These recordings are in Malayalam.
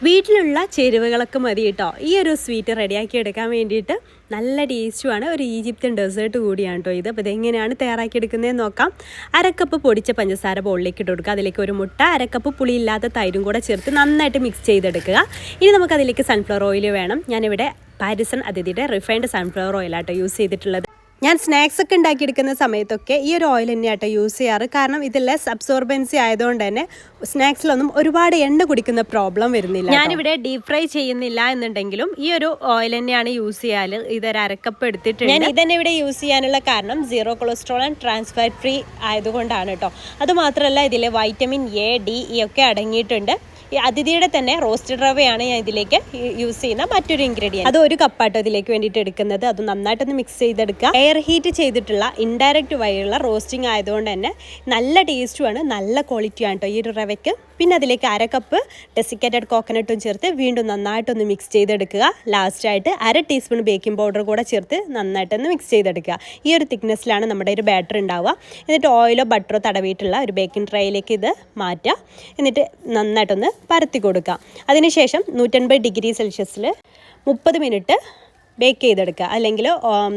വീട്ടിലുള്ള ചേരുവകളൊക്കെ മതി കേട്ടോ ഈ ഒരു സ്വീറ്റ് റെഡിയാക്കി എടുക്കാൻ വേണ്ടിയിട്ട്. നല്ല ടേസ്റ്റുമാണ്. ഒരു ഈജിപ്ഷ്യൻ ഡെസേർട്ട് കൂടിയാണ് കേട്ടോ ഇത്. അപ്പോൾ ഇതെങ്ങനെയാണ് തയ്യാറാക്കിയെടുക്കുന്നതെന്ന് നോക്കാം. അരക്കപ്പ് പൊടിച്ച പഞ്ചസാര ബോളിലേക്ക് ഇട്ട് കൊടുക്കുക. അതിലേക്ക് ഒരു മുട്ട, അരക്കപ്പ് പുളിയില്ലാത്ത തൈരും കൂടെ ചേർത്ത് നന്നായിട്ട് മിക്സ് ചെയ്തെടുക്കുക. ഇനി നമുക്കതിലേക്ക് സൺഫ്ലവർ ഓയിൽ വേണം. ഞാനിവിടെ പാരിസൺ അതിഥിയുടെ റിഫൈൻഡ് സൺഫ്ലവർ ഓയിലാട്ടോ യൂസ് ചെയ്തിട്ടുള്ളത്. ഞാൻ സ്നാക്സ് ഒക്കെ ഉണ്ടാക്കിയെടുക്കുന്ന സമയത്തൊക്കെ ഈ ഒരു ഓയിൽ തന്നെയാട്ടോ യൂസ് ചെയ്യാറ്. കാരണം ഇത് ലെസ് അബ്സോർബൻസി ആയതുകൊണ്ട് തന്നെ സ്നാക്സിലൊന്നും ഒരുപാട് എണ്ണ കുടിക്കുന്ന പ്രോബ്ലം വരുന്നില്ല. ഞാനിവിടെ ഡീപ് ഫ്രൈ ചെയ്യുന്നില്ല എന്നുണ്ടെങ്കിലും ഈ ഒരു ഓയിൽ തന്നെയാണ് യൂസ് ചെയ്യാറ്. ഇതൊരു അരക്കപ്പ് എടുത്തിട്ടുണ്ട്. ഞാൻ ഇതന്നെ ഇവിടെ യൂസ് ചെയ്യാനുള്ള കാരണം 0 കൊളസ്ട്രോൾ ആൻഡ് ട്രാൻസ്ഫാറ്റ് ഫ്രീ ആയതുകൊണ്ടാണ് കേട്ടോ. അതുമാത്രമല്ല ഇതിൽ വൈറ്റമിൻ എ, ഡി, ഇ ഒക്കെ അടങ്ങിയിട്ടുണ്ട്. ഈ അതിഥിയുടെ തന്നെ റോസ്റ്റഡ് റവയാണ് ഞാൻ ഇതിലേക്ക് യൂസ് ചെയ്യുന്ന മറ്റൊരു ഇൻഗ്രീഡിയൻറ്റ്. അത് ഒരു കപ്പാട്ടോ ഇതിലേക്ക് വേണ്ടിയിട്ട് എടുക്കുന്നത്. അത് നന്നായിട്ടൊന്ന് മിക്സ് ചെയ്തെടുക്കുക. എയർ ഹീറ്റ് ചെയ്തിട്ടുള്ള ഇൻഡയറക്റ്റ് വഴിയുള്ള റോസ്റ്റിംഗ് ആയതുകൊണ്ട് തന്നെ നല്ല ടേസ്റ്റുമാണ്, നല്ല ക്വാളിറ്റിയാണ് കേട്ടോ ഈ ഒരു റവയ്ക്ക്. പിന്നെ അതിലേക്ക് അരക്കപ്പ് ഡെസിക്കേറ്റഡ് കോക്കനട്ടും ചേർത്ത് വീണ്ടും നന്നായിട്ടൊന്ന് മിക്സ് ചെയ്തെടുക്കുക. ലാസ്റ്റായിട്ട് 1/2 ടീസ്പൂൺ ബേക്കിംഗ് പൗഡർ കൂടെ ചേർത്ത് നന്നായിട്ടൊന്ന് മിക്സ് ചെയ്തെടുക്കുക. ഈ ഒരു തിക്നെസ്സിലാണ് നമ്മുടെ ഒരു ബാറ്റർ ഉണ്ടാവുക. എന്നിട്ട് ഓയിലോ ബട്ടറോ തടവിയിട്ടുള്ള ഒരു ബേക്കിംഗ് ട്രേയിലേക്ക് ഇത് മാറ്റുക. എന്നിട്ട് നന്നായിട്ടൊന്ന് പരത്തി കൊടുക്കുക. അതിനുശേഷം 150 ഡിഗ്രി സെൽഷ്യസിൽ 30 മിനിറ്റ് ബേക്ക് ചെയ്തെടുക്കുക. അല്ലെങ്കിൽ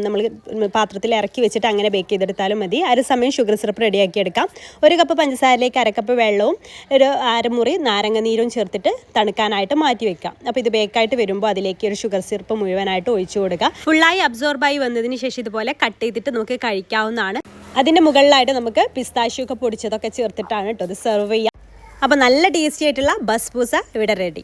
നമ്മൾ പാത്രത്തിൽ ഇറക്കി വെച്ചിട്ട് അങ്ങനെ ബേക്ക് ചെയ്തെടുത്താലും മതി. സമയം ഷുഗർ സിറപ്പ് റെഡിയാക്കി എടുക്കാം. 1 കപ്പ് പഞ്ചസാരയിലേക്ക് 1/2 കപ്പ് വെള്ളവും ഒരു അരമുറി നാരങ്ങ നീരും ചേർത്തിട്ട് തണുക്കാനായിട്ട് മാറ്റി വെക്കാം. അപ്പോൾ ഇത് ബേക്കായിട്ട് വരുമ്പോൾ അതിലേക്ക് ഒരു ഷുഗർ സിറപ്പ് മുഴുവനായിട്ട് ഒഴിച്ചു കൊടുക്കുക. ഫുള്ളായി അബ്സോർബായി വന്നതിന് ശേഷം ഇതുപോലെ കട്ട് ചെയ്തിട്ട് നമുക്ക് കഴിക്കാവുന്നതാണ്. അതിൻ്റെ മുകളിലായിട്ട് നമുക്ക് പിസ്താഷ്യൂ ഒക്കെ പൊടിച്ചതൊക്കെ ചേർത്തിട്ടാണ് കേട്ടോ ഇത് സെർവ് ചെയ്യുക. അപ്പോൾ നല്ല ടേസ്റ്റി ആയിട്ടുള്ള ബസ്ബൂസ ഇവിടെ റെഡി.